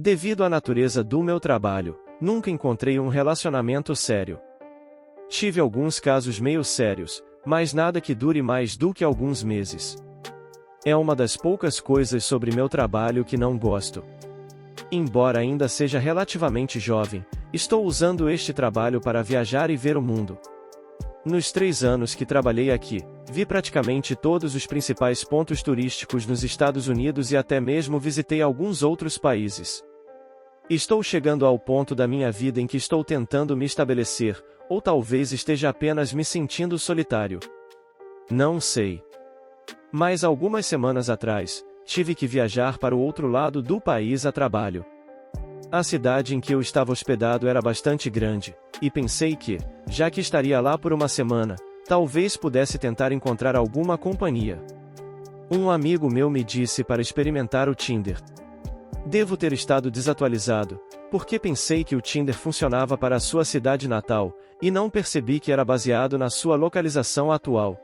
Devido à natureza do meu trabalho, nunca encontrei um relacionamento sério. Tive alguns casos meio sérios, mas nada que dure mais do que alguns meses. É uma das poucas coisas sobre meu trabalho que não gosto. Embora ainda seja relativamente jovem, estou usando este trabalho para viajar e ver o mundo. Nos 3 anos que trabalhei aqui, vi praticamente todos os principais pontos turísticos nos Estados Unidos e até mesmo visitei alguns outros países. Estou chegando ao ponto da minha vida em que estou tentando me estabelecer, ou talvez esteja apenas me sentindo solitário. Não sei. Mas algumas semanas atrás, tive que viajar para o outro lado do país a trabalho. A cidade em que eu estava hospedado era bastante grande, e pensei que, já que estaria lá por uma semana, talvez pudesse tentar encontrar alguma companhia. Um amigo meu me disse para experimentar o Tinder. Devo ter estado desatualizado, porque pensei que o Tinder funcionava para a sua cidade natal, e não percebi que era baseado na sua localização atual.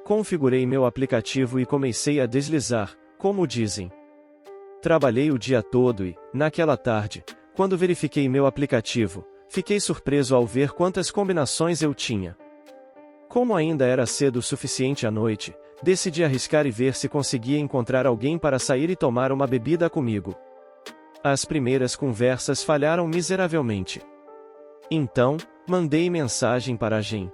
Configurei meu aplicativo e comecei a deslizar, como dizem. Trabalhei o dia todo e, naquela tarde, quando verifiquei meu aplicativo, fiquei surpreso ao ver quantas combinações eu tinha. Como ainda era cedo o suficiente à noite, decidi arriscar e ver se conseguia encontrar alguém para sair e tomar uma bebida comigo. As primeiras conversas falharam miseravelmente. Então, mandei mensagem para a Jen.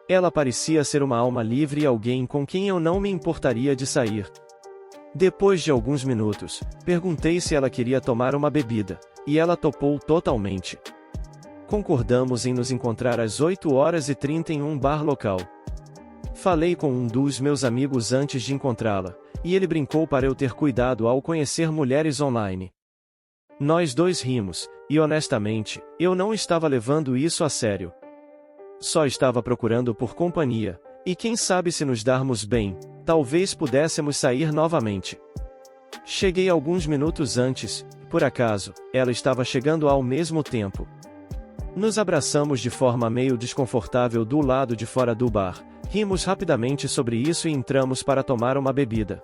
Ela parecia ser uma alma livre e alguém com quem eu não me importaria de sair. Depois de alguns minutos, perguntei se ela queria tomar uma bebida, e ela topou totalmente. Concordamos em nos encontrar às 8h30 em um bar local. Falei com um dos meus amigos antes de encontrá-la, e ele brincou para eu ter cuidado ao conhecer mulheres online. Nós dois rimos, e honestamente, eu não estava levando isso a sério. Só estava procurando por companhia, e quem sabe se nos darmos bem, talvez pudéssemos sair novamente. Cheguei alguns minutos antes, por acaso, ela estava chegando ao mesmo tempo. Nos abraçamos de forma meio desconfortável do lado de fora do bar, rimos rapidamente sobre isso e entramos para tomar uma bebida.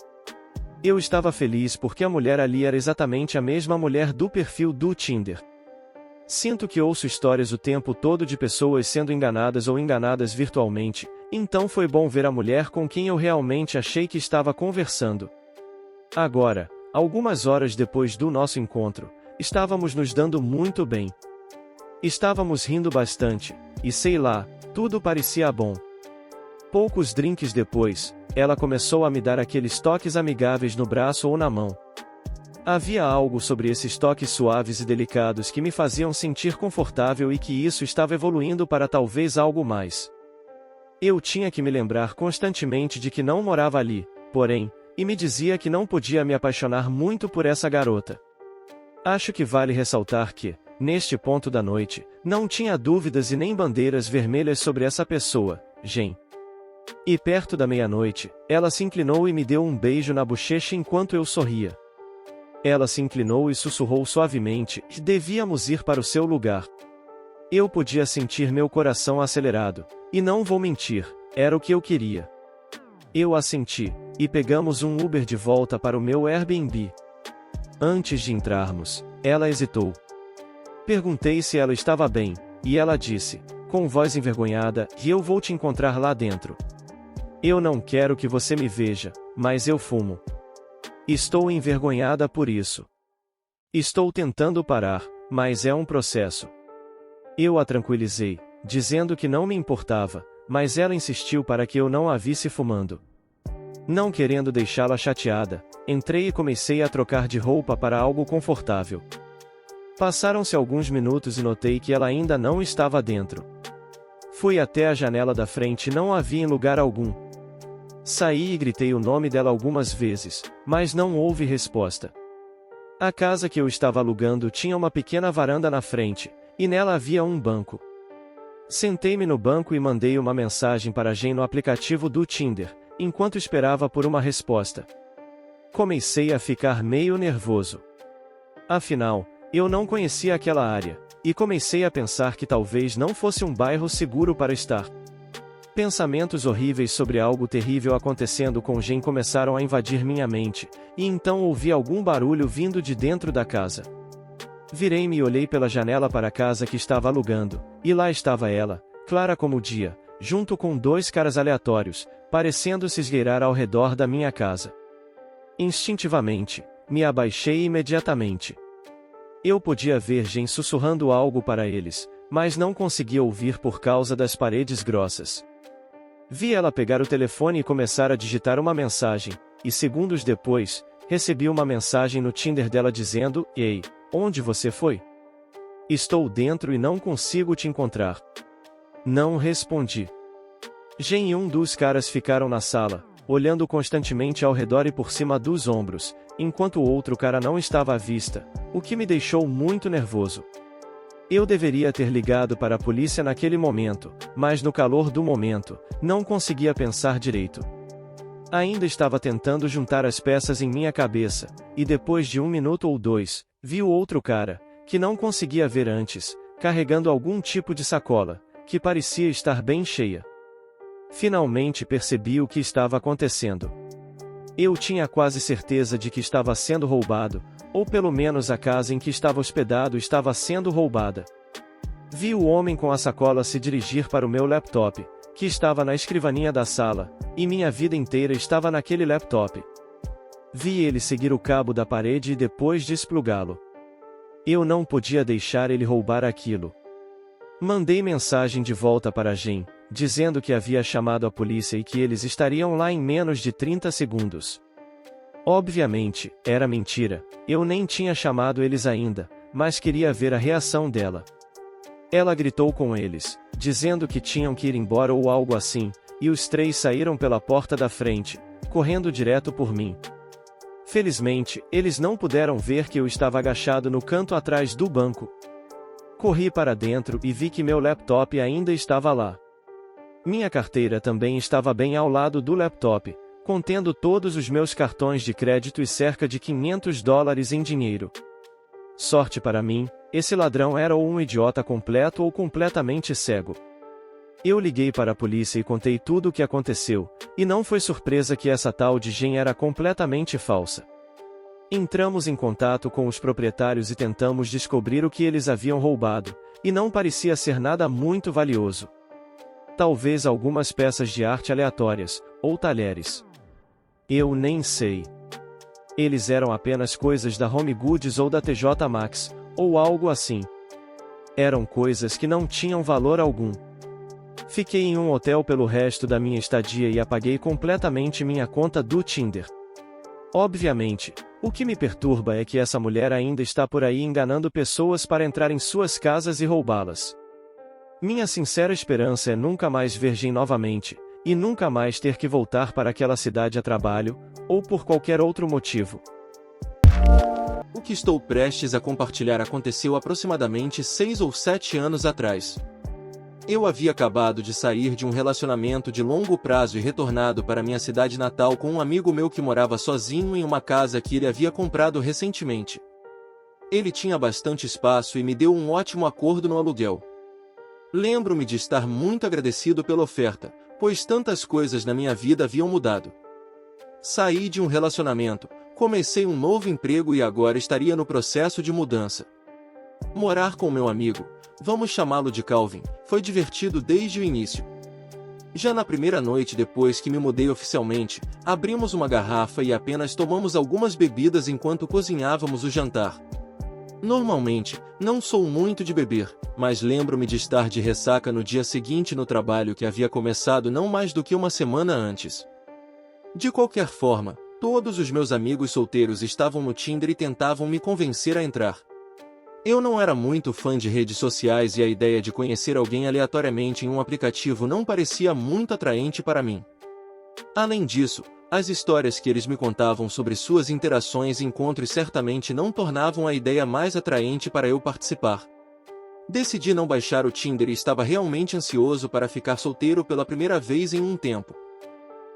Eu estava feliz porque a mulher ali era exatamente a mesma mulher do perfil do Tinder. Sinto que ouço histórias o tempo todo de pessoas sendo enganadas ou enganadas virtualmente, então foi bom ver a mulher com quem eu realmente achei que estava conversando. Agora, algumas horas depois do nosso encontro, estávamos nos dando muito bem. Estávamos rindo bastante, e sei lá, tudo parecia bom. Poucos drinks depois, ela começou a me dar aqueles toques amigáveis no braço ou na mão. Havia algo sobre esses toques suaves e delicados que me faziam sentir confortável e que isso estava evoluindo para talvez algo mais. Eu tinha que me lembrar constantemente de que não morava ali, porém, e me dizia que não podia me apaixonar muito por essa garota. Acho que vale ressaltar que, neste ponto da noite, não tinha dúvidas e nem bandeiras vermelhas sobre essa pessoa, Jen. E perto da meia-noite, ela se inclinou e me deu um beijo na bochecha enquanto eu sorria. Ela se inclinou e sussurrou suavemente que devíamos ir para o seu lugar. Eu podia sentir meu coração acelerado, e não vou mentir, era o que eu queria. Eu assenti, e pegamos um Uber de volta para o meu Airbnb. Antes de entrarmos, ela hesitou. Perguntei se ela estava bem, e ela disse, com voz envergonhada, que eu vou te encontrar lá dentro. Eu não quero que você me veja, mas eu fumo. Estou envergonhada por isso. Estou tentando parar, mas é um processo. Eu a tranquilizei, dizendo que não me importava, mas ela insistiu para que eu não a visse fumando. Não querendo deixá-la chateada, entrei e comecei a trocar de roupa para algo confortável. Passaram-se alguns minutos e notei que ela ainda não estava dentro. Fui até a janela da frente e não a vi em lugar algum. Saí e gritei o nome dela algumas vezes, mas não houve resposta. A casa que eu estava alugando tinha uma pequena varanda na frente, e nela havia um banco. Sentei-me no banco e mandei uma mensagem para a Jen no aplicativo do Tinder, enquanto esperava por uma resposta. Comecei a ficar meio nervoso. Afinal, eu não conhecia aquela área, e comecei a pensar que talvez não fosse um bairro seguro para estar. Pensamentos horríveis sobre algo terrível acontecendo com Jen começaram a invadir minha mente, e então ouvi algum barulho vindo de dentro da casa. Virei-me e olhei pela janela para a casa que estava alugando, e lá estava ela, clara como o dia, junto com 2 caras aleatórios, parecendo se esgueirar ao redor da minha casa. Instintivamente, me abaixei imediatamente. Eu podia ver Jen sussurrando algo para eles, mas não conseguia ouvir por causa das paredes grossas. Vi ela pegar o telefone e começar a digitar uma mensagem, e segundos depois, recebi uma mensagem no Tinder dela dizendo: "Ei, onde você foi? Estou dentro e não consigo te encontrar." Não respondi. Jen e um dos caras ficaram na sala, olhando constantemente ao redor e por cima dos ombros, enquanto o outro cara não estava à vista, o que me deixou muito nervoso. Eu deveria ter ligado para a polícia naquele momento, mas no calor do momento, não conseguia pensar direito. Ainda estava tentando juntar as peças em minha cabeça, e depois de 1 minuto ou 2, vi o outro cara, que não conseguia ver antes, carregando algum tipo de sacola, que parecia estar bem cheia. Finalmente percebi o que estava acontecendo. Eu tinha quase certeza de que estava sendo roubado, ou pelo menos a casa em que estava hospedado estava sendo roubada. Vi o homem com a sacola se dirigir para o meu laptop, que estava na escrivaninha da sala, e minha vida inteira estava naquele laptop. Vi ele seguir o cabo da parede e depois desplugá-lo. Eu não podia deixar ele roubar aquilo. Mandei mensagem de volta para Jen, dizendo que havia chamado a polícia e que eles estariam lá em menos de 30 segundos. Obviamente, era mentira, eu nem tinha chamado eles ainda, mas queria ver a reação dela. Ela gritou com eles, dizendo que tinham que ir embora ou algo assim, e os 3 saíram pela porta da frente, correndo direto por mim. Felizmente, eles não puderam ver que eu estava agachado no canto atrás do banco. Corri para dentro e vi que meu laptop ainda estava lá. Minha carteira também estava bem ao lado do laptop, contendo todos os meus cartões de crédito e cerca de $500 em dinheiro. Sorte para mim, esse ladrão era ou um idiota completo ou completamente cego. Eu liguei para a polícia e contei tudo o que aconteceu, e não foi surpresa que essa tal de Jen era completamente falsa. Entramos em contato com os proprietários e tentamos descobrir o que eles haviam roubado, e não parecia ser nada muito valioso. Talvez algumas peças de arte aleatórias, ou talheres. Eu nem sei. Eles eram apenas coisas da Home Goods ou da TJ Maxx, ou algo assim. Eram coisas que não tinham valor algum. Fiquei em um hotel pelo resto da minha estadia e apaguei completamente minha conta do Tinder. Obviamente, o que me perturba é que essa mulher ainda está por aí enganando pessoas para entrar em suas casas e roubá-las. Minha sincera esperança é nunca mais ver Jen novamente, e nunca mais ter que voltar para aquela cidade a trabalho, ou por qualquer outro motivo. O que estou prestes a compartilhar aconteceu aproximadamente 6 ou 7 anos atrás. Eu havia acabado de sair de um relacionamento de longo prazo e retornado para minha cidade natal com um amigo meu que morava sozinho em uma casa que ele havia comprado recentemente. Ele tinha bastante espaço e me deu um ótimo acordo no aluguel. Lembro-me de estar muito agradecido pela oferta, pois tantas coisas na minha vida haviam mudado. Saí de um relacionamento, comecei um novo emprego e agora estaria no processo de mudança. Morar com meu amigo, vamos chamá-lo de Calvin, foi divertido desde o início. Já na primeira noite depois que me mudei oficialmente, abrimos uma garrafa e apenas tomamos algumas bebidas enquanto cozinhávamos o jantar. Normalmente, não sou muito de beber, mas lembro-me de estar de ressaca no dia seguinte no trabalho que havia começado não mais do que uma semana antes. De qualquer forma, todos os meus amigos solteiros estavam no Tinder e tentavam me convencer a entrar. Eu não era muito fã de redes sociais e a ideia de conhecer alguém aleatoriamente em um aplicativo não parecia muito atraente para mim. Além disso, as histórias que eles me contavam sobre suas interações e encontros certamente não tornavam a ideia mais atraente para eu participar. Decidi não baixar o Tinder e estava realmente ansioso para ficar solteiro pela primeira vez em um tempo.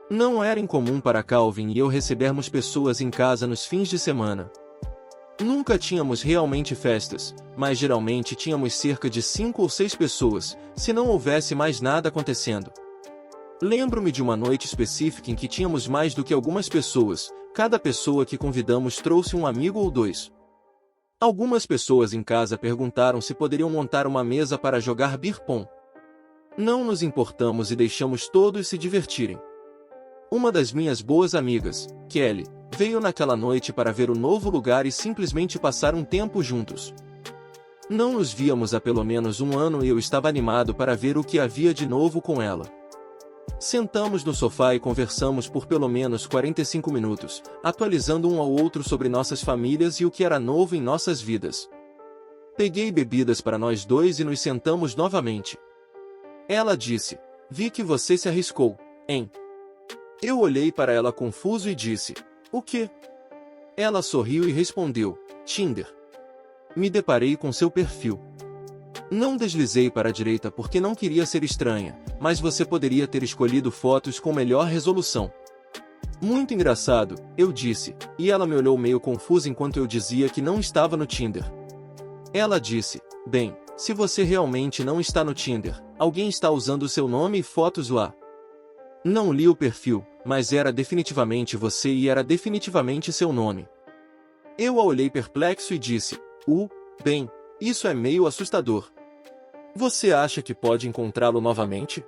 Não era incomum para Calvin e eu recebermos pessoas em casa nos fins de semana. Nunca tínhamos realmente festas, mas geralmente tínhamos cerca de 5 ou 6 pessoas, se não houvesse mais nada acontecendo. Lembro-me de uma noite específica em que tínhamos mais do que algumas pessoas, cada pessoa que convidamos trouxe um amigo ou dois. Algumas pessoas em casa perguntaram se poderiam montar uma mesa para jogar beer pong. Não nos importamos e deixamos todos se divertirem. Uma das minhas boas amigas, Kelly, veio naquela noite para ver o novo lugar e simplesmente passar um tempo juntos. Não nos víamos há pelo menos um ano e eu estava animado para ver o que havia de novo com ela. Sentamos no sofá e conversamos por pelo menos 45 minutos, atualizando um ao outro sobre nossas famílias e o que era novo em nossas vidas. Peguei bebidas para nós dois e nos sentamos novamente. Ela disse: "Vi que você se arriscou, hein?" Eu olhei para ela confuso e disse: "O quê?" Ela sorriu e respondeu: "Tinder. Me deparei com seu perfil. Não deslizei para a direita porque não queria ser estranha, mas você poderia ter escolhido fotos com melhor resolução." "Muito engraçado", eu disse, e ela me olhou meio confusa enquanto eu dizia que não estava no Tinder. Ela disse: "Bem, se você realmente não está no Tinder, alguém está usando seu nome e fotos lá." Não li o perfil, mas era definitivamente você e era definitivamente seu nome. Eu a olhei perplexo e disse: Bem, isso é meio assustador. Você acha que pode encontrá-lo novamente?"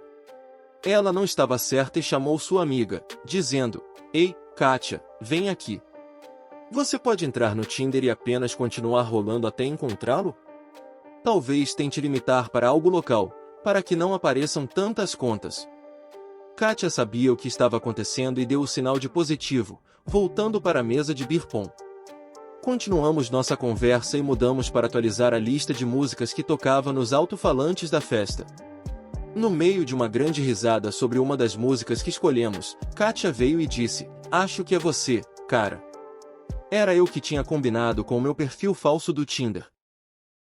Ela não estava certa e chamou sua amiga, dizendo: "Ei, Kátia, vem aqui. Você pode entrar no Tinder e apenas continuar rolando até encontrá-lo? Talvez tente limitar para algo local, para que não apareçam tantas contas." Kátia sabia o que estava acontecendo e deu o sinal de positivo, voltando para a mesa de beer pong. Continuamos nossa conversa e mudamos para atualizar a lista de músicas que tocava nos alto-falantes da festa. No meio de uma grande risada sobre uma das músicas que escolhemos, Kátia veio e disse: "Acho que é você, cara." Era eu que tinha combinado com o meu perfil falso do Tinder.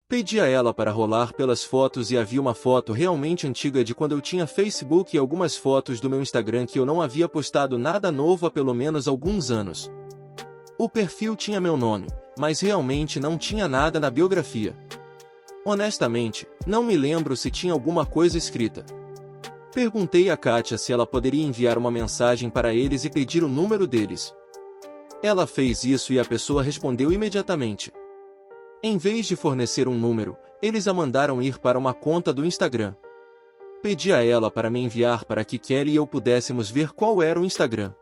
Pedi a ela para rolar pelas fotos e havia uma foto realmente antiga de quando eu tinha Facebook e algumas fotos do meu Instagram que eu não havia postado nada novo há pelo menos alguns anos. O perfil tinha meu nome, mas realmente não tinha nada na biografia. Honestamente, não me lembro se tinha alguma coisa escrita. Perguntei a Kátia se ela poderia enviar uma mensagem para eles e pedir o número deles. Ela fez isso e a pessoa respondeu imediatamente. Em vez de fornecer um número, eles a mandaram ir para uma conta do Instagram. Pedi a ela para me enviar para que Kelly e eu pudéssemos ver qual era o Instagram.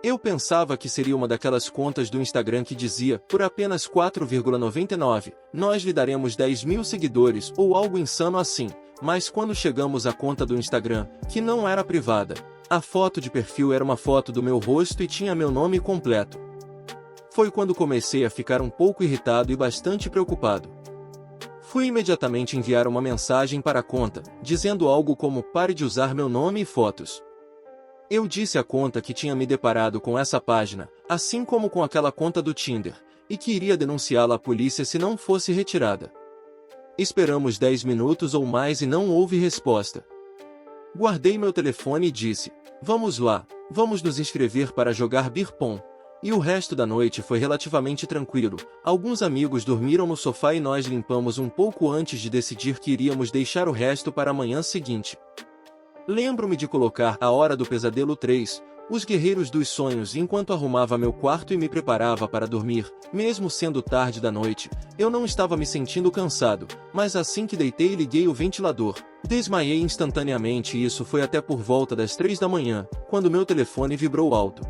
Eu pensava que seria uma daquelas contas do Instagram que dizia: "Por apenas 4,99, nós lhe daremos 10.000 seguidores" ou algo insano assim, mas quando chegamos à conta do Instagram, que não era privada, a foto de perfil era uma foto do meu rosto e tinha meu nome completo. Foi quando comecei a ficar um pouco irritado e bastante preocupado. Fui imediatamente enviar uma mensagem para a conta, dizendo algo como: "Pare de usar meu nome e fotos." Eu disse à conta que tinha me deparado com essa página, assim como com aquela conta do Tinder, e que iria denunciá-la à polícia se não fosse retirada. Esperamos 10 minutos ou mais e não houve resposta. Guardei meu telefone e disse: "Vamos lá, vamos nos inscrever para jogar beer pong." E o resto da noite foi relativamente tranquilo. Alguns amigos dormiram no sofá e nós limpamos um pouco antes de decidir que iríamos deixar o resto para a manhã seguinte. Lembro-me de colocar A Hora do Pesadelo 3, Os Guerreiros dos Sonhos enquanto arrumava meu quarto e me preparava para dormir. Mesmo sendo tarde da noite, eu não estava me sentindo cansado, mas assim que deitei e liguei o ventilador, desmaiei instantaneamente e isso foi até por volta das 3 da manhã, quando meu telefone vibrou alto.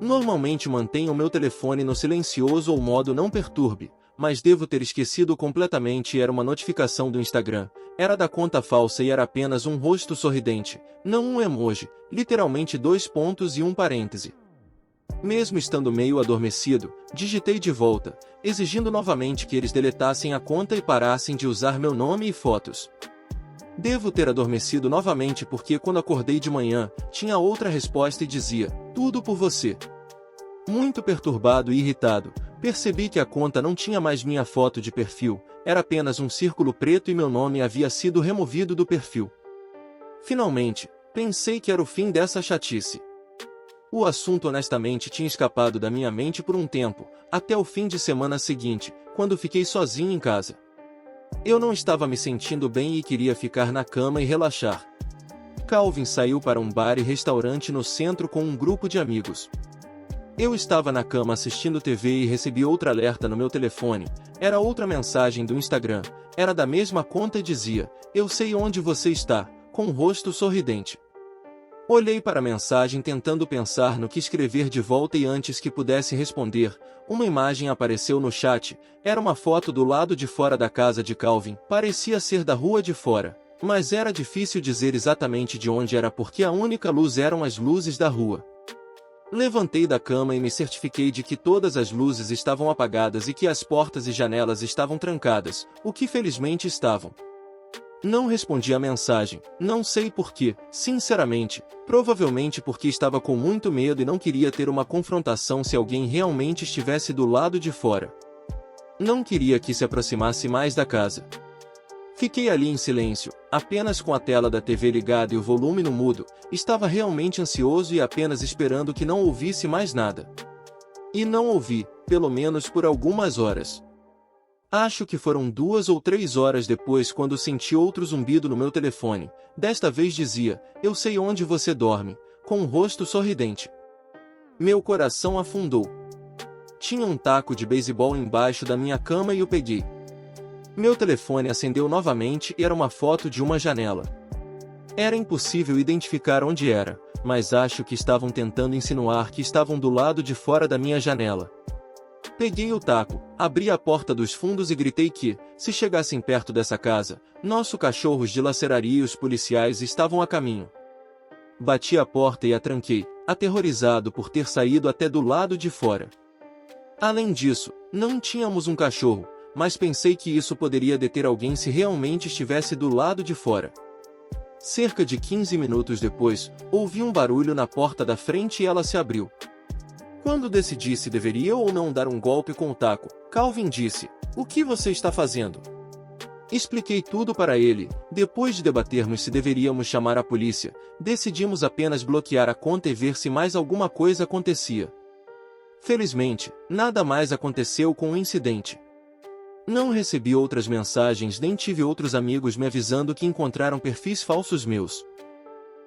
Normalmente mantenho meu telefone no silencioso ou modo não perturbe, mas devo ter esquecido completamente e era uma notificação do Instagram. Era da conta falsa e era apenas um rosto sorridente, não um emoji, literalmente 2 pontos e um parêntese. Mesmo estando meio adormecido, digitei de volta, exigindo novamente que eles deletassem a conta e parassem de usar meu nome e fotos. Devo ter adormecido novamente porque quando acordei de manhã, tinha outra resposta e dizia: "Tudo por você." Muito perturbado e irritado, percebi que a conta não tinha mais minha foto de perfil, era apenas um círculo preto e meu nome havia sido removido do perfil. Finalmente, pensei que era o fim dessa chatice. O assunto honestamente tinha escapado da minha mente por um tempo, até o fim de semana seguinte, quando fiquei sozinho em casa. Eu não estava me sentindo bem e queria ficar na cama e relaxar. Calvin saiu para um bar e restaurante no centro com um grupo de amigos. Eu estava na cama assistindo TV e recebi outra alerta no meu telefone. Era outra mensagem do Instagram. Era da mesma conta e dizia: "Eu sei onde você está", com um rosto sorridente. Olhei para a mensagem tentando pensar no que escrever de volta e antes que pudesse responder, uma imagem apareceu no chat. Era uma foto do lado de fora da casa de Calvin. Parecia ser da rua de fora, mas era difícil dizer exatamente de onde era porque a única luz eram as luzes da rua. Levantei da cama e me certifiquei de que todas as luzes estavam apagadas e que as portas e janelas estavam trancadas, o que felizmente estavam. Não respondi a mensagem, não sei porquê, sinceramente, provavelmente porque estava com muito medo e não queria ter uma confrontação se alguém realmente estivesse do lado de fora. Não queria que se aproximasse mais da casa. Fiquei ali em silêncio, apenas com a tela da TV ligada e o volume no mudo. Estava realmente ansioso e apenas esperando que não ouvisse mais nada. E não ouvi, pelo menos por algumas horas. Acho que foram 2 ou 3 horas depois quando senti outro zumbido no meu telefone. Desta vez dizia: "Eu sei onde você dorme", com um rosto sorridente. Meu coração afundou. Tinha um taco de beisebol embaixo da minha cama e o peguei. Meu telefone acendeu novamente e era uma foto de uma janela. Era impossível identificar onde era, mas acho que estavam tentando insinuar que estavam do lado de fora da minha janela. Peguei o taco, abri a porta dos fundos e gritei que, se chegassem perto dessa casa, nosso cachorro os dilaceraria e os policiais estavam a caminho. Bati a porta e a tranquei, aterrorizado por ter saído até do lado de fora. Além disso, não tínhamos um cachorro, mas pensei que isso poderia deter alguém se realmente estivesse do lado de fora. Cerca de 15 minutos depois, ouvi um barulho na porta da frente e ela se abriu. Quando decidi se deveria ou não dar um golpe com o taco, Calvin disse: "O que você está fazendo?" Expliquei tudo para ele. Depois de debatermos se deveríamos chamar a polícia, decidimos apenas bloquear a conta e ver se mais alguma coisa acontecia. Felizmente, nada mais aconteceu com o incidente. Não recebi outras mensagens nem tive outros amigos me avisando que encontraram perfis falsos meus.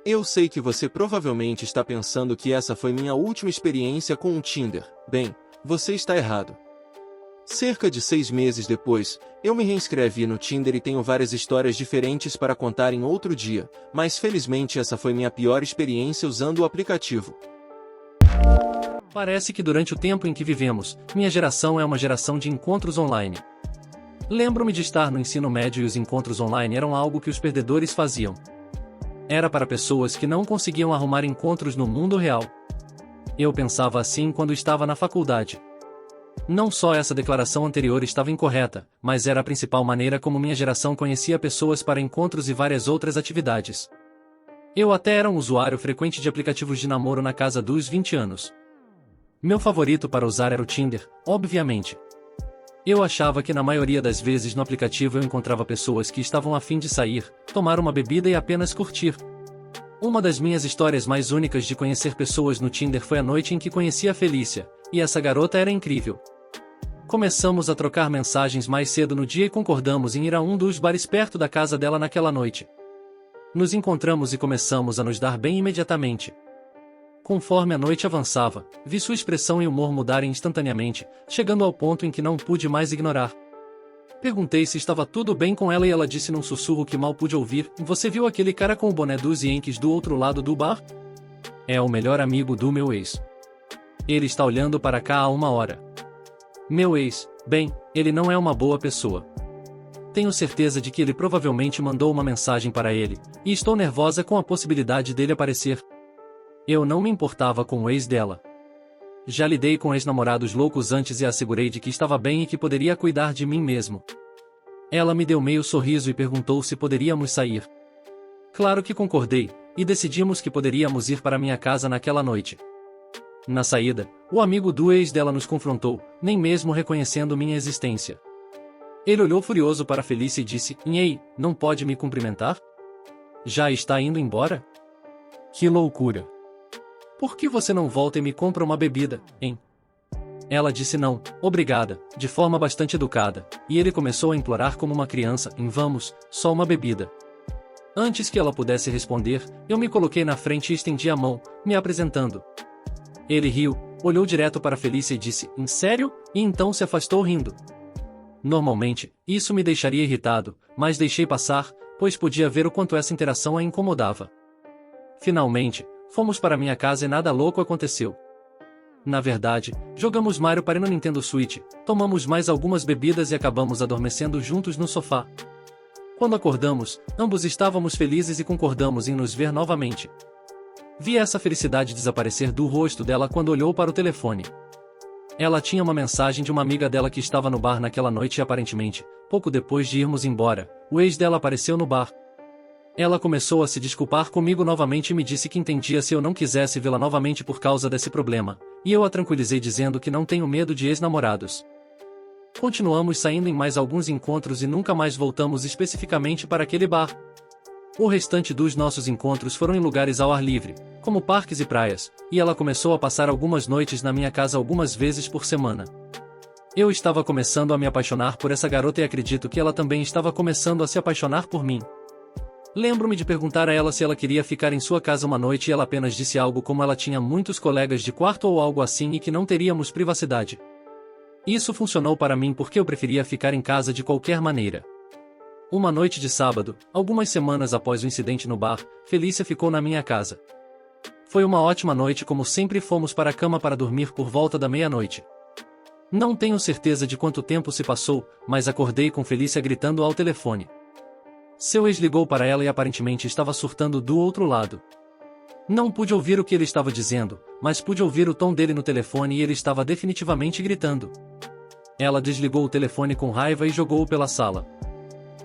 Eu sei que você provavelmente está pensando que essa foi minha última experiência com o Tinder. Bem, você está errado. Cerca de 6 meses depois, eu me reinscrevi no Tinder e tenho várias histórias diferentes para contar em outro dia, mas felizmente essa foi minha pior experiência usando o aplicativo. Parece que durante o tempo em que vivemos, minha geração é uma geração de encontros online. Lembro-me de estar no ensino médio e os encontros online eram algo que os perdedores faziam. Era para pessoas que não conseguiam arrumar encontros no mundo real. Eu pensava assim quando estava na faculdade. Não só essa declaração anterior estava incorreta, mas era a principal maneira como minha geração conhecia pessoas para encontros e várias outras atividades. Eu até era um usuário frequente de aplicativos de namoro na casa dos 20 anos. Meu favorito para usar era o Tinder, obviamente. Eu achava que na maioria das vezes no aplicativo eu encontrava pessoas que estavam a fim de sair, tomar uma bebida e apenas curtir. Uma das minhas histórias mais únicas de conhecer pessoas no Tinder foi a noite em que conheci a Felícia, e essa garota era incrível. Começamos a trocar mensagens mais cedo no dia e concordamos em ir a um dos bares perto da casa dela naquela noite. Nos encontramos e começamos a nos dar bem imediatamente. Conforme a noite avançava, vi sua expressão e humor mudarem instantaneamente, chegando ao ponto em que não pude mais ignorar. Perguntei se estava tudo bem com ela e ela disse num sussurro que mal pude ouvir: "Você viu aquele cara com o boné dos Yankees do outro lado do bar? É o melhor amigo do meu ex. Ele está olhando para cá há 1 hora. Meu ex, bem, ele não é uma boa pessoa. Tenho certeza de que ele provavelmente mandou uma mensagem para ele, e estou nervosa com a possibilidade dele aparecer. Eu não me importava com o ex dela. Já lidei com ex-namorados loucos antes e assegurei de que estava bem e que poderia cuidar de mim mesmo. Ela me deu meio sorriso e perguntou se poderíamos sair. Claro que concordei, e decidimos que poderíamos ir para minha casa naquela noite. Na saída, o amigo do ex dela nos confrontou, nem mesmo reconhecendo minha existência. Ele olhou furioso para Felícia e disse: "Ei, não pode me cumprimentar? Já está indo embora? Que loucura! Por que você não volta e me compra uma bebida, hein?" Ela disse não, obrigada, de forma bastante educada, e ele começou a implorar como uma criança: "Vamos, só uma bebida." Antes que ela pudesse responder, eu me coloquei na frente e estendi a mão, me apresentando. Ele riu, olhou direto para Felícia e disse, em sério? E então se afastou rindo. Normalmente, isso me deixaria irritado, mas deixei passar, pois podia ver o quanto essa interação a incomodava. Finalmente, fomos para minha casa e nada louco aconteceu. Na verdade, jogamos Mario Party no Nintendo Switch, tomamos mais algumas bebidas e acabamos adormecendo juntos no sofá. Quando acordamos, ambos estávamos felizes e concordamos em nos ver novamente. Vi essa felicidade desaparecer do rosto dela quando olhou para o telefone. Ela tinha uma mensagem de uma amiga dela que estava no bar naquela noite e aparentemente, pouco depois de irmos embora, o ex dela apareceu no bar. Ela começou a se desculpar comigo novamente e me disse que entendia se eu não quisesse vê-la novamente por causa desse problema, e eu a tranquilizei dizendo que não tenho medo de ex-namorados. Continuamos saindo em mais alguns encontros e nunca mais voltamos especificamente para aquele bar. O restante dos nossos encontros foram em lugares ao ar livre, como parques e praias, e ela começou a passar algumas noites na minha casa algumas vezes por semana. Eu estava começando a me apaixonar por essa garota e acredito que ela também estava começando a se apaixonar por mim. Lembro-me de perguntar a ela se ela queria ficar em sua casa uma noite e ela apenas disse algo como ela tinha muitos colegas de quarto ou algo assim e que não teríamos privacidade. Isso funcionou para mim porque eu preferia ficar em casa de qualquer maneira. Uma noite de sábado, algumas semanas após o incidente no bar, Felícia ficou na minha casa. Foi uma ótima noite como sempre fomos para a cama para dormir por volta da meia-noite. Não tenho certeza de quanto tempo se passou, mas acordei com Felícia gritando ao telefone. Seu ex ligou para ela e aparentemente estava surtando do outro lado. Não pude ouvir o que ele estava dizendo, mas pude ouvir o tom dele no telefone e ele estava definitivamente gritando. Ela desligou o telefone com raiva e jogou-o pela sala.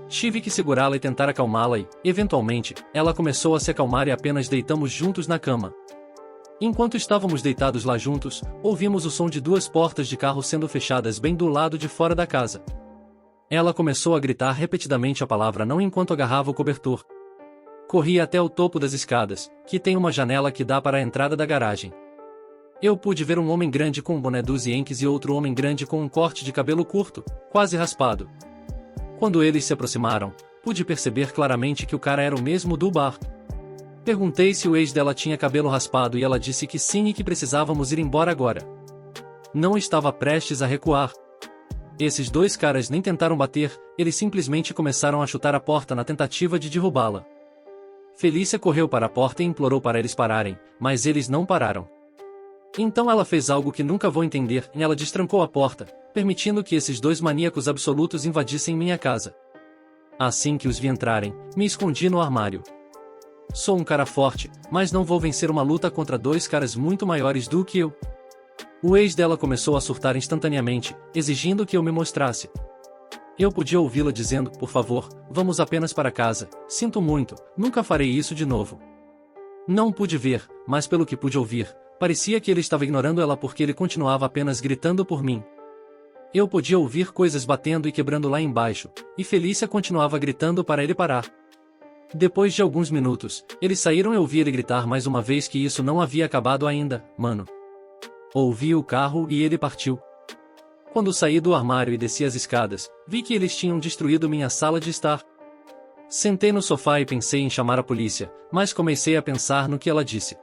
Tive que segurá-la e tentar acalmá-la e, eventualmente, ela começou a se acalmar e apenas deitamos juntos na cama. Enquanto estávamos deitados lá juntos, ouvimos o som de duas portas de carro sendo fechadas bem do lado de fora da casa. Ela começou a gritar repetidamente a palavra não enquanto agarrava o cobertor. Corri até o topo das escadas, que tem uma janela que dá para a entrada da garagem. Eu pude ver um homem grande com um boné dos Yankees e outro homem grande com um corte de cabelo curto, quase raspado. Quando eles se aproximaram, pude perceber claramente que o cara era o mesmo do bar. Perguntei se o ex dela tinha cabelo raspado e ela disse que sim e que precisávamos ir embora agora. Não estava prestes a recuar. Esses dois caras nem tentaram bater, eles simplesmente começaram a chutar a porta na tentativa de derrubá-la. Felícia correu para a porta e implorou para eles pararem, mas eles não pararam. Então ela fez algo que nunca vou entender, e ela destrancou a porta, permitindo que esses dois maníacos absolutos invadissem minha casa. Assim que os vi entrarem, me escondi no armário. Sou um cara forte, mas não vou vencer uma luta contra dois caras muito maiores do que eu. O ex dela começou a surtar instantaneamente, exigindo que eu me mostrasse. Eu podia ouvi-la dizendo, por favor, vamos apenas para casa, sinto muito, nunca farei isso de novo. Não pude ver, mas pelo que pude ouvir, parecia que ele estava ignorando ela porque ele continuava apenas gritando por mim. Eu podia ouvir coisas batendo e quebrando lá embaixo, e Felícia continuava gritando para ele parar. Depois de alguns minutos, eles saíram e eu ouvi ele gritar mais uma vez que isso não havia acabado ainda, mano. Ouvi o carro e ele partiu. Quando saí do armário e desci as escadas, vi que eles tinham destruído minha sala de estar. Sentei no sofá e pensei em chamar a polícia, mas comecei a pensar no que ela disse.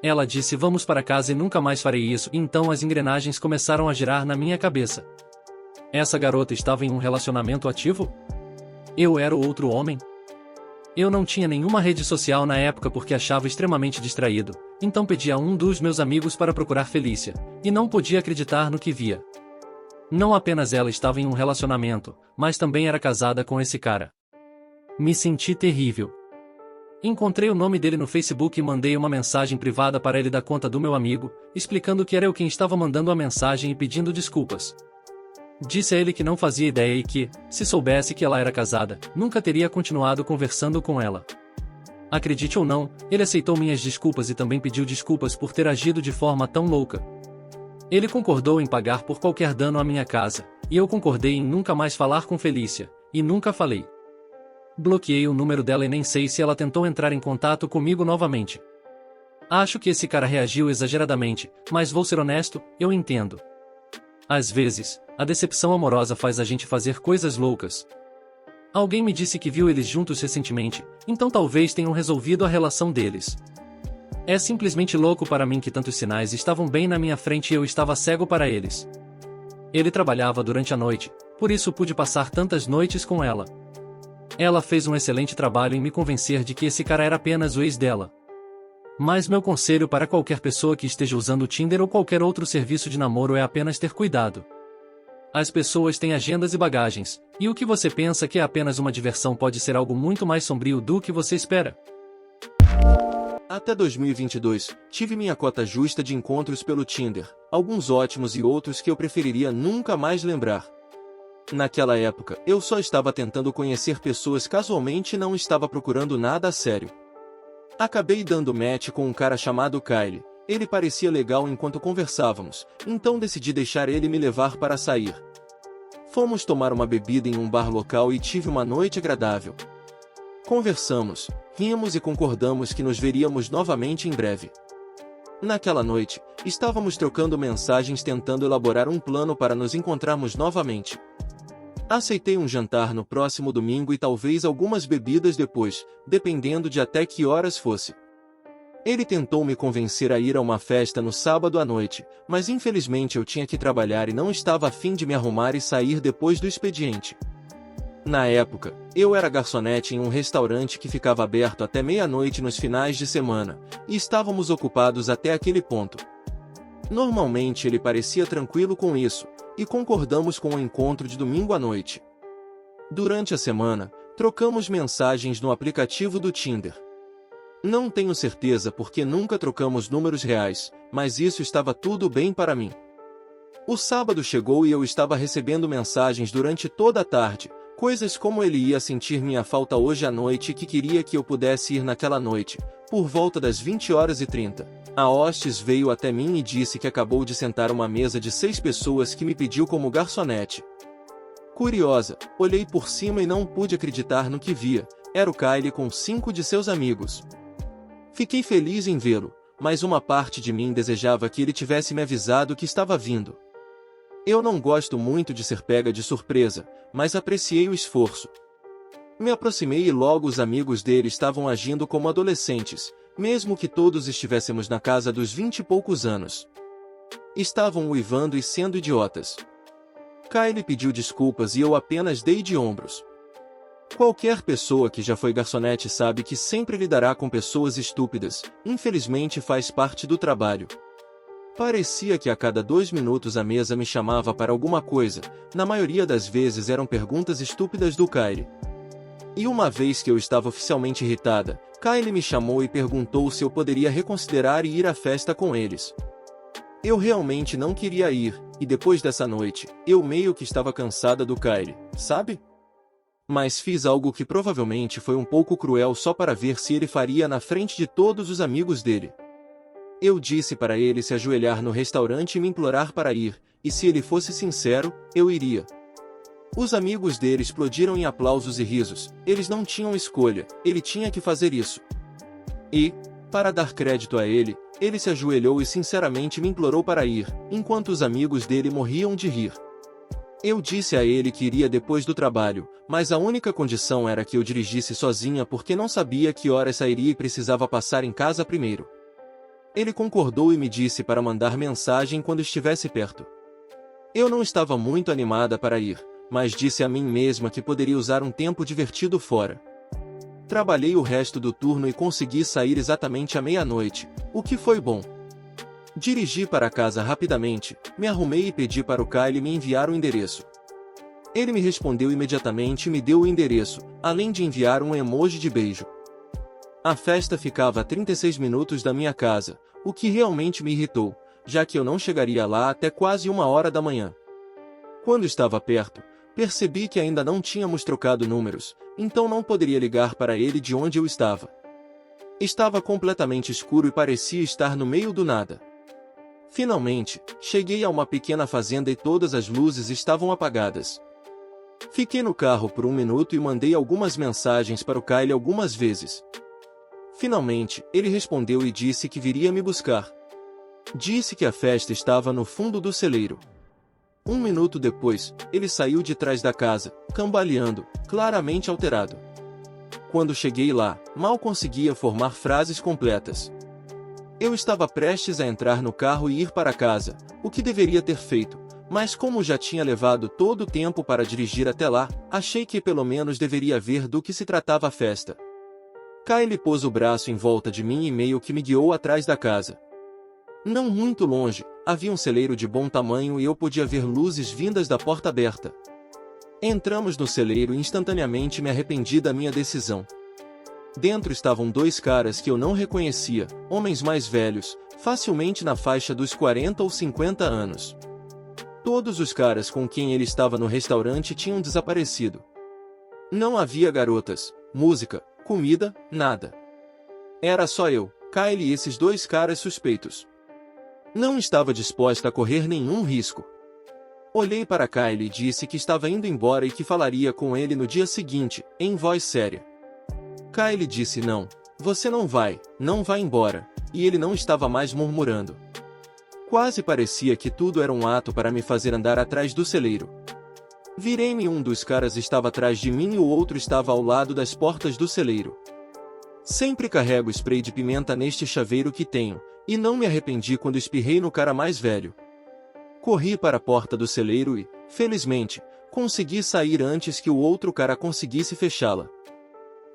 Ela disse vamos para casa e nunca mais farei isso, então as engrenagens começaram a girar na minha cabeça. Essa garota estava em um relacionamento ativo? Eu era o outro homem? Eu não tinha nenhuma rede social na época porque achava extremamente distraído, então pedi a um dos meus amigos para procurar Felícia, e não podia acreditar no que via. Não apenas ela estava em um relacionamento, mas também era casada com esse cara. Me senti terrível. Encontrei o nome dele no Facebook e mandei uma mensagem privada para ele da conta do meu amigo, explicando que era eu quem estava mandando a mensagem e pedindo desculpas. Disse a ele que não fazia ideia e que, se soubesse que ela era casada, nunca teria continuado conversando com ela. Acredite ou não, ele aceitou minhas desculpas e também pediu desculpas por ter agido de forma tão louca. Ele concordou em pagar por qualquer dano à minha casa, e eu concordei em nunca mais falar com Felícia, e nunca falei. Bloqueei o número dela e nem sei se ela tentou entrar em contato comigo novamente. Acho que esse cara reagiu exageradamente, mas vou ser honesto, eu entendo. Às vezes, a decepção amorosa faz a gente fazer coisas loucas. Alguém me disse que viu eles juntos recentemente, então talvez tenham resolvido a relação deles. É simplesmente louco para mim que tantos sinais estavam bem na minha frente e eu estava cego para eles. Ele trabalhava durante a noite, por isso pude passar tantas noites com ela. Ela fez um excelente trabalho em me convencer de que esse cara era apenas o ex dela. Mas meu conselho para qualquer pessoa que esteja usando o Tinder ou qualquer outro serviço de namoro é apenas ter cuidado. As pessoas têm agendas e bagagens, e o que você pensa que é apenas uma diversão pode ser algo muito mais sombrio do que você espera. Até 2022, tive minha cota justa de encontros pelo Tinder, alguns ótimos e outros que eu preferiria nunca mais lembrar. Naquela época, eu só estava tentando conhecer pessoas casualmente e não estava procurando nada a sério. Acabei dando match com um cara chamado Kyle. Ele parecia legal enquanto conversávamos, então decidi deixar ele me levar para sair. Fomos tomar uma bebida em um bar local e tive uma noite agradável. Conversamos, rimos e concordamos que nos veríamos novamente em breve. Naquela noite, estávamos trocando mensagens tentando elaborar um plano para nos encontrarmos novamente. Aceitei um jantar no próximo domingo e talvez algumas bebidas depois, dependendo de até que horas fosse. Ele tentou me convencer a ir a uma festa no sábado à noite, mas infelizmente eu tinha que trabalhar e não estava a fim de me arrumar e sair depois do expediente. Na época, eu era garçonete em um restaurante que ficava aberto até meia-noite nos finais de semana, e estávamos ocupados até aquele ponto. Normalmente ele parecia tranquilo com isso, e concordamos com o encontro de domingo à noite. Durante a semana, trocamos mensagens no aplicativo do Tinder. Não tenho certeza porque nunca trocamos números reais, mas isso estava tudo bem para mim. O sábado chegou e eu estava recebendo mensagens durante toda a tarde, coisas como ele ia sentir minha falta hoje à noite e que queria que eu pudesse ir naquela noite, por volta das 20h30. A hostes veio até mim e disse que acabou de sentar uma mesa de 6 pessoas que me pediu como garçonete. Curiosa, olhei por cima e não pude acreditar no que via. Era o Kyle com 5 de seus amigos. Fiquei feliz em vê-lo, mas uma parte de mim desejava que ele tivesse me avisado que estava vindo. Eu não gosto muito de ser pega de surpresa, mas apreciei o esforço. Me aproximei e logo os amigos dele estavam agindo como adolescentes, mesmo que todos estivéssemos na casa dos 20 e poucos anos. Estavam uivando e sendo idiotas. Kyle pediu desculpas e eu apenas dei de ombros. Qualquer pessoa que já foi garçonete sabe que sempre lidará com pessoas estúpidas, infelizmente faz parte do trabalho. Parecia que a cada 2 minutos a mesa me chamava para alguma coisa, na maioria das vezes eram perguntas estúpidas do Kyle. E uma vez que eu estava oficialmente irritada, Kyle me chamou e perguntou se eu poderia reconsiderar e ir à festa com eles. Eu realmente não queria ir, e depois dessa noite, eu meio que estava cansada do Kyle, sabe? Mas fiz algo que provavelmente foi um pouco cruel só para ver se ele faria na frente de todos os amigos dele. Eu disse para ele se ajoelhar no restaurante e me implorar para ir, e se ele fosse sincero, eu iria. Os amigos dele explodiram em aplausos e risos, eles não tinham escolha, ele tinha que fazer isso. E, para dar crédito a ele, ele se ajoelhou e sinceramente me implorou para ir, enquanto os amigos dele morriam de rir. Eu disse a ele que iria depois do trabalho, mas a única condição era que eu dirigisse sozinha porque não sabia que horas sairia e precisava passar em casa primeiro. Ele concordou e me disse para mandar mensagem quando estivesse perto. Eu não estava muito animada para ir, mas disse a mim mesma que poderia usar um tempo divertido fora. Trabalhei o resto do turno e consegui sair exatamente à meia-noite, o que foi bom. Dirigi para casa rapidamente, me arrumei e pedi para o Kyle me enviar o endereço. Ele me respondeu imediatamente e me deu o endereço, além de enviar um emoji de beijo. A festa ficava a 36 minutos da minha casa, o que realmente me irritou, já que eu não chegaria lá até quase 1h da manhã. Quando estava perto, percebi que ainda não tínhamos trocado números, então não poderia ligar para ele de onde eu estava. Estava completamente escuro e parecia estar no meio do nada. Finalmente, cheguei a uma pequena fazenda e todas as luzes estavam apagadas. Fiquei no carro por 1 minuto e mandei algumas mensagens para o Kyle algumas vezes. Finalmente, ele respondeu e disse que viria me buscar. Disse que a festa estava no fundo do celeiro. Um minuto depois, ele saiu de trás da casa, cambaleando, claramente alterado. Quando cheguei lá, mal conseguia formar frases completas. Eu estava prestes a entrar no carro e ir para casa, o que deveria ter feito, mas como já tinha levado todo o tempo para dirigir até lá, achei que pelo menos deveria ver do que se tratava a festa. Kyle pôs o braço em volta de mim e meio que me guiou atrás da casa. Não muito longe, havia um celeiro de bom tamanho e eu podia ver luzes vindas da porta aberta. Entramos no celeiro e instantaneamente me arrependi da minha decisão. Dentro estavam dois caras que eu não reconhecia, homens mais velhos, facilmente na faixa dos 40 ou 50 anos. Todos os caras com quem ele estava no restaurante tinham desaparecido. Não havia garotas, música, comida, nada. Era só eu, Kyle e esses dois caras suspeitos. Não estava disposta a correr nenhum risco. Olhei para Kyle e disse que estava indo embora e que falaria com ele no dia seguinte, em voz séria. Kyle disse não, você não vai embora, e ele não estava mais murmurando. Quase parecia que tudo era um ato para me fazer andar atrás do celeiro. Virei-me e um dos caras estava atrás de mim e o outro estava ao lado das portas do celeiro. Sempre carrego spray de pimenta neste chaveiro que tenho, e não me arrependi quando espirrei no cara mais velho. Corri para a porta do celeiro e, felizmente, consegui sair antes que o outro cara conseguisse fechá-la.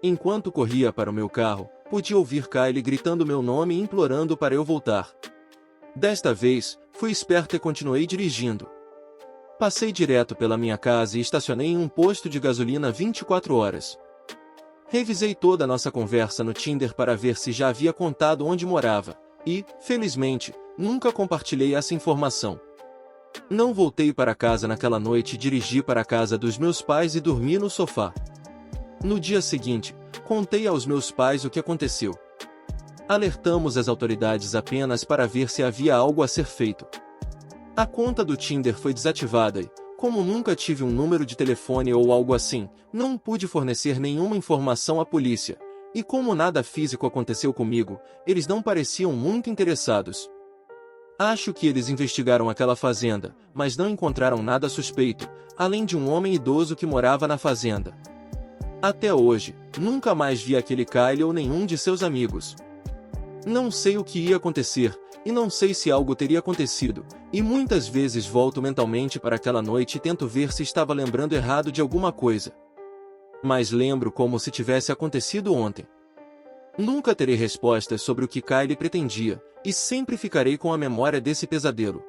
Enquanto corria para o meu carro, podia ouvir Kyle gritando meu nome e implorando para eu voltar. Desta vez, fui esperto e continuei dirigindo. Passei direto pela minha casa e estacionei em um posto de gasolina 24 horas. Revisei toda a nossa conversa no Tinder para ver se já havia contado onde morava, e, felizmente, nunca compartilhei essa informação. Não voltei para casa naquela noite e dirigi para a casa dos meus pais e dormi no sofá. No dia seguinte, contei aos meus pais o que aconteceu. Alertamos as autoridades apenas para ver se havia algo a ser feito. A conta do Tinder foi desativada e, como nunca tive um número de telefone ou algo assim, não pude fornecer nenhuma informação à polícia. E como nada físico aconteceu comigo, eles não pareciam muito interessados. Acho que eles investigaram aquela fazenda, mas não encontraram nada suspeito, além de um homem idoso que morava na fazenda. Até hoje, nunca mais vi aquele Kyle ou nenhum de seus amigos. Não sei o que ia acontecer, e não sei se algo teria acontecido, e muitas vezes volto mentalmente para aquela noite e tento ver se estava lembrando errado de alguma coisa. Mas lembro como se tivesse acontecido ontem. Nunca terei respostas sobre o que Kyle pretendia, e sempre ficarei com a memória desse pesadelo.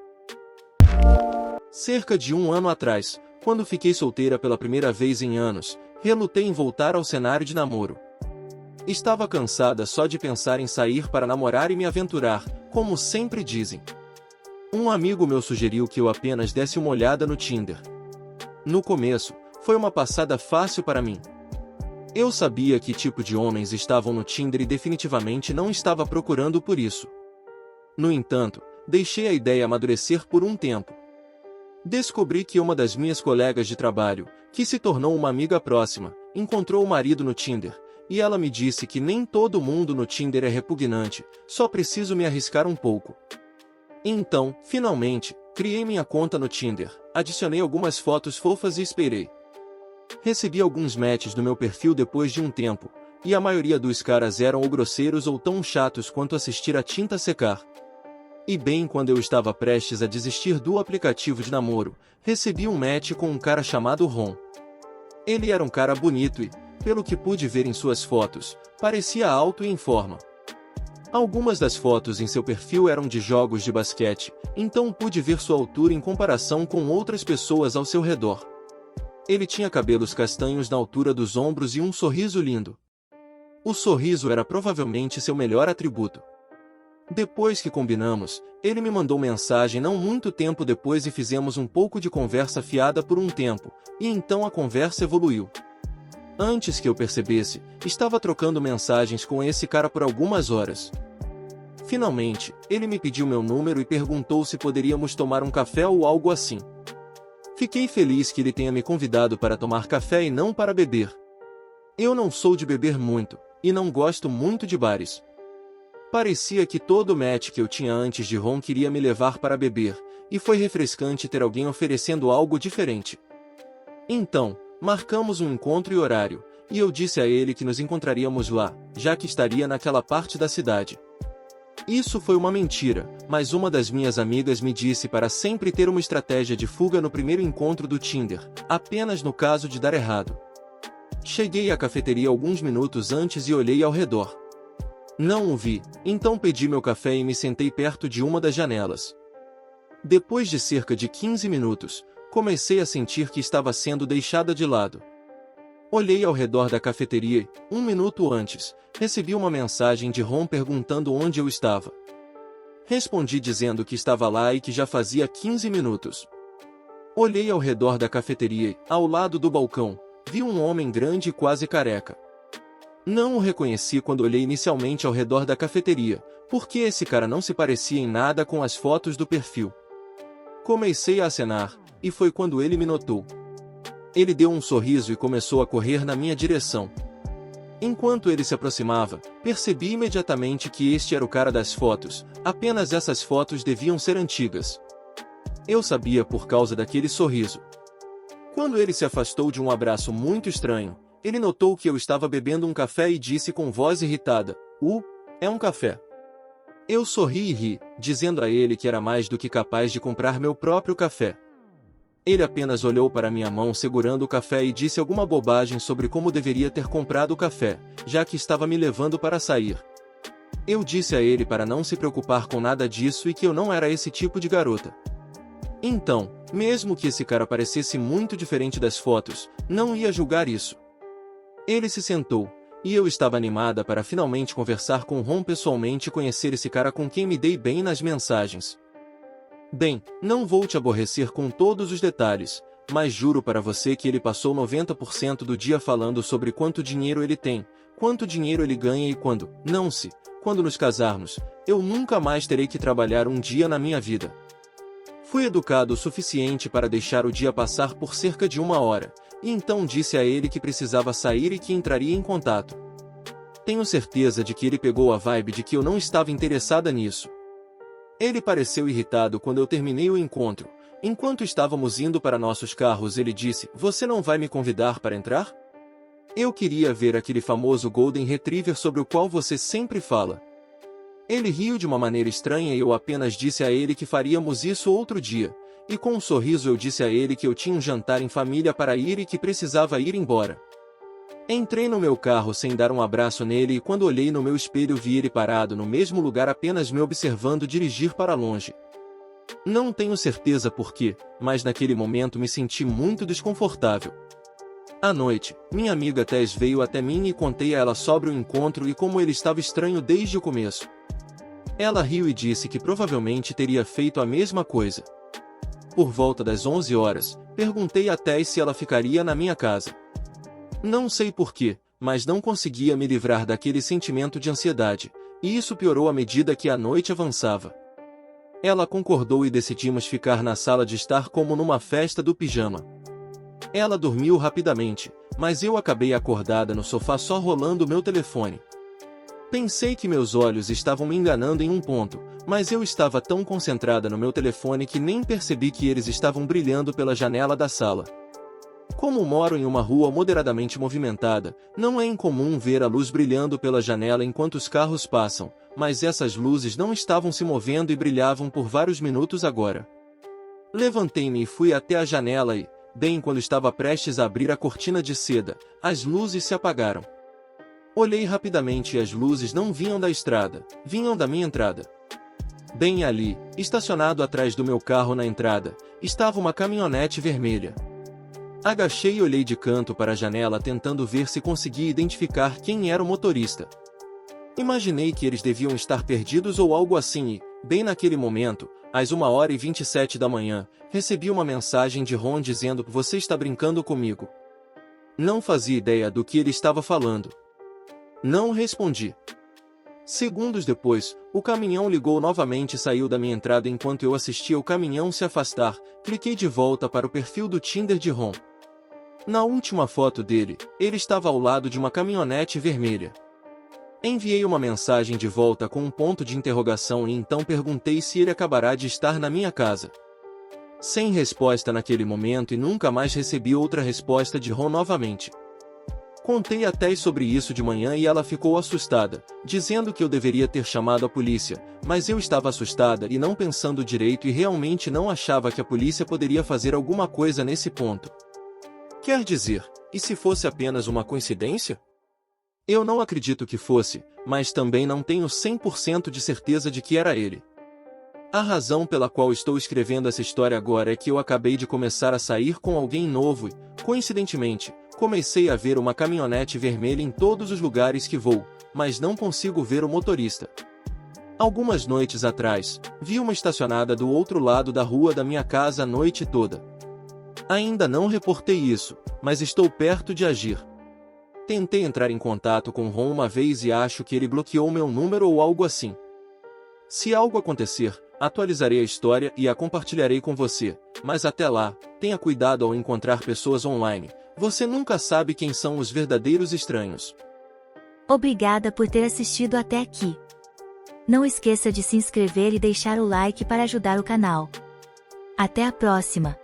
Cerca de um ano atrás, quando fiquei solteira pela primeira vez em anos, relutei em voltar ao cenário de namoro. Estava cansada só de pensar em sair para namorar e me aventurar, como sempre dizem. Um amigo meu sugeriu que eu apenas desse uma olhada no Tinder. No começo, foi uma passada fácil para mim. Eu sabia que tipo de homens estavam no Tinder e definitivamente não estava procurando por isso. No entanto, deixei a ideia amadurecer por um tempo. Descobri que uma das minhas colegas de trabalho, que se tornou uma amiga próxima, encontrou o marido no Tinder, e ela me disse que nem todo mundo no Tinder é repugnante, só preciso me arriscar um pouco. Então, finalmente, criei minha conta no Tinder, adicionei algumas fotos fofas e esperei. Recebi alguns matches do meu perfil depois de um tempo, e a maioria dos caras eram ou grosseiros ou tão chatos quanto assistir a tinta secar. E bem quando eu estava prestes a desistir do aplicativo de namoro, recebi um match com um cara chamado Ron. Ele era um cara bonito e, pelo que pude ver em suas fotos, parecia alto e em forma. Algumas das fotos em seu perfil eram de jogos de basquete, então pude ver sua altura em comparação com outras pessoas ao seu redor. Ele tinha cabelos castanhos na altura dos ombros e um sorriso lindo. O sorriso era provavelmente seu melhor atributo. Depois que combinamos, ele me mandou mensagem não muito tempo depois e fizemos um pouco de conversa fiada por um tempo, e então a conversa evoluiu. Antes que eu percebesse, estava trocando mensagens com esse cara por algumas horas. Finalmente, ele me pediu meu número e perguntou se poderíamos tomar um café ou algo assim. Fiquei feliz que ele tenha me convidado para tomar café e não para beber. Eu não sou de beber muito, e não gosto muito de bares. Parecia que todo match que eu tinha antes de Ron queria me levar para beber, e foi refrescante ter alguém oferecendo algo diferente. Então, marcamos um encontro e horário, e eu disse a ele que nos encontraríamos lá, já que estaria naquela parte da cidade. Isso foi uma mentira, mas uma das minhas amigas me disse para sempre ter uma estratégia de fuga no primeiro encontro do Tinder, apenas no caso de dar errado. Cheguei à cafeteria alguns minutos antes e olhei ao redor. Não o vi, então pedi meu café e me sentei perto de uma das janelas. Depois de cerca de 15 minutos, comecei a sentir que estava sendo deixada de lado. Olhei ao redor da cafeteria e, um minuto antes, recebi uma mensagem de Ron perguntando onde eu estava. Respondi dizendo que estava lá e que já fazia 15 minutos. Olhei ao redor da cafeteria e, ao lado do balcão, vi um homem grande e quase careca. Não o reconheci quando olhei inicialmente ao redor da cafeteria, porque esse cara não se parecia em nada com as fotos do perfil. Comecei a acenar, e foi quando ele me notou. Ele deu um sorriso e começou a correr na minha direção. Enquanto ele se aproximava, percebi imediatamente que este era o cara das fotos, apenas essas fotos deviam ser antigas. Eu sabia por causa daquele sorriso. Quando ele se afastou de um abraço muito estranho, ele notou que eu estava bebendo um café e disse com voz irritada, é um café. Eu sorri e ri, dizendo a ele que era mais do que capaz de comprar meu próprio café. Ele apenas olhou para minha mão segurando o café e disse alguma bobagem sobre como deveria ter comprado o café, já que estava me levando para sair. Eu disse a ele para não se preocupar com nada disso e que eu não era esse tipo de garota. Então, mesmo que esse cara parecesse muito diferente das fotos, não ia julgar isso. Ele se sentou, e eu estava animada para finalmente conversar com Ron pessoalmente e conhecer esse cara com quem me dei bem nas mensagens. Bem, não vou te aborrecer com todos os detalhes, mas juro para você que ele passou 90% do dia falando sobre quanto dinheiro ele tem, quanto dinheiro ele ganha e quando nos casarmos, eu nunca mais terei que trabalhar um dia na minha vida. Fui educado o suficiente para deixar o dia passar por cerca de 1 hora, e então disse a ele que precisava sair e que entraria em contato. Tenho certeza de que ele pegou a vibe de que eu não estava interessada nisso. Ele pareceu irritado quando eu terminei o encontro. Enquanto estávamos indo para nossos carros, ele disse, "Você não vai me convidar para entrar? Eu queria ver aquele famoso Golden Retriever sobre o qual você sempre fala." Ele riu de uma maneira estranha e eu apenas disse a ele que faríamos isso outro dia, e com um sorriso eu disse a ele que eu tinha um jantar em família para ir e que precisava ir embora. Entrei no meu carro sem dar um abraço nele e quando olhei no meu espelho vi ele parado no mesmo lugar apenas me observando dirigir para longe. Não tenho certeza por quê, mas naquele momento me senti muito desconfortável. À noite, minha amiga Tess veio até mim e contei a ela sobre o encontro e como ele estava estranho desde o começo. Ela riu e disse que provavelmente teria feito a mesma coisa. Por volta das 11 horas, perguntei a Tess se ela ficaria na minha casa. Não sei porquê, mas não conseguia me livrar daquele sentimento de ansiedade, e isso piorou à medida que a noite avançava. Ela concordou e decidimos ficar na sala de estar como numa festa do pijama. Ela dormiu rapidamente, mas eu acabei acordada no sofá só rolando meu telefone. Pensei que meus olhos estavam me enganando em um ponto, mas eu estava tão concentrada no meu telefone que nem percebi que eles estavam brilhando pela janela da sala. Como moro em uma rua moderadamente movimentada, não é incomum ver a luz brilhando pela janela enquanto os carros passam, mas essas luzes não estavam se movendo e brilhavam por vários minutos agora. Levantei-me e fui até a janela e, bem quando estava prestes a abrir a cortina de seda, as luzes se apagaram. Olhei rapidamente e as luzes não vinham da estrada, vinham da minha entrada. Bem ali, estacionado atrás do meu carro na entrada, estava uma caminhonete vermelha. Agachei e olhei de canto para a janela tentando ver se conseguia identificar quem era o motorista. Imaginei que eles deviam estar perdidos ou algo assim e, bem naquele momento, às 1h27 da manhã, recebi uma mensagem de Ron dizendo que você está brincando comigo. Não fazia ideia do que ele estava falando. Não respondi. Segundos depois, o caminhão ligou novamente e saiu da minha entrada enquanto eu assistia o caminhão se afastar. Cliquei de volta para o perfil do Tinder de Ron. Na última foto dele, ele estava ao lado de uma caminhonete vermelha. Enviei uma mensagem de volta com um ponto de interrogação e então perguntei se ele acabará de estar na minha casa. Sem resposta naquele momento e nunca mais recebi outra resposta de Ron novamente. Contei a Tess sobre isso de manhã e ela ficou assustada, dizendo que eu deveria ter chamado a polícia, mas eu estava assustada e não pensando direito e realmente não achava que a polícia poderia fazer alguma coisa nesse ponto. Quer dizer, e se fosse apenas uma coincidência? Eu não acredito que fosse, mas também não tenho 100% de certeza de que era ele. A razão pela qual estou escrevendo essa história agora é que eu acabei de começar a sair com alguém novo e, coincidentemente, comecei a ver uma caminhonete vermelha em todos os lugares que vou, mas não consigo ver o motorista. Algumas noites atrás, vi uma estacionada do outro lado da rua da minha casa a noite toda. Ainda não reportei isso, mas estou perto de agir. Tentei entrar em contato com Ron uma vez e acho que ele bloqueou meu número ou algo assim. Se algo acontecer, atualizarei a história e a compartilharei com você, mas até lá, tenha cuidado ao encontrar pessoas online. Você nunca sabe quem são os verdadeiros estranhos. Obrigada por ter assistido até aqui. Não esqueça de se inscrever e deixar o like para ajudar o canal. Até a próxima!